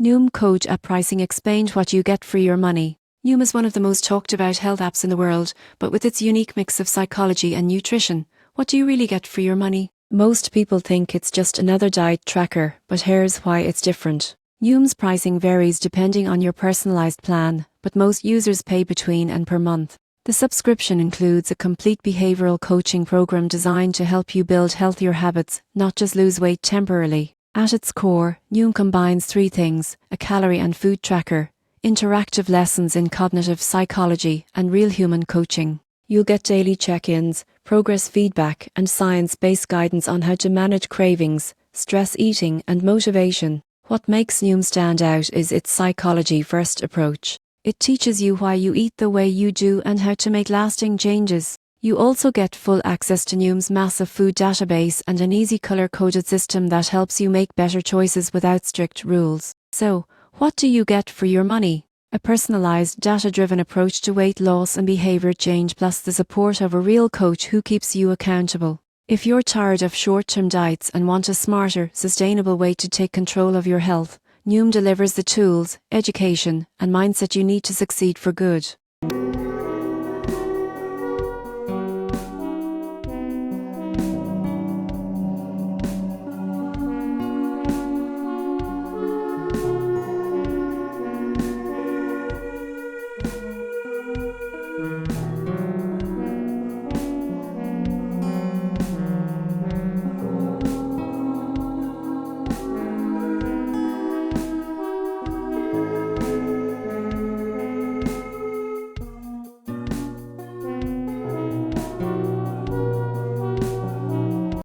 Noom Coach App Pricing explained what you get for your money. Noom is one of the most talked about health apps in the world, but with its unique mix of psychology and nutrition, what do you really get for your money? Most people think it's just another diet tracker, but here's why it's different. Noom's pricing varies depending on your personalized plan, but most users pay between and per month. The subscription includes a complete behavioral coaching program designed to help you build healthier habits, not just lose weight temporarily. At its core, Noom combines three things: a calorie and food tracker, interactive lessons in cognitive psychology, and real human coaching. You'll get daily check-ins, progress feedback, and science-based guidance on how to manage cravings, stress eating, and motivation. What makes Noom stand out is its psychology-first approach. It teaches you why you eat the way you do and how to make lasting changes. You also get full access to Noom's massive food database and an easy color-coded system that helps you make better choices without strict rules. So, what do you get for your money? A personalized, data-driven approach to weight loss and behavior change, plus the support of a real coach who keeps you accountable. If you're tired of short-term diets and want a smarter, sustainable way to take control of your health, Noom delivers the tools, education, and mindset you need to succeed for good.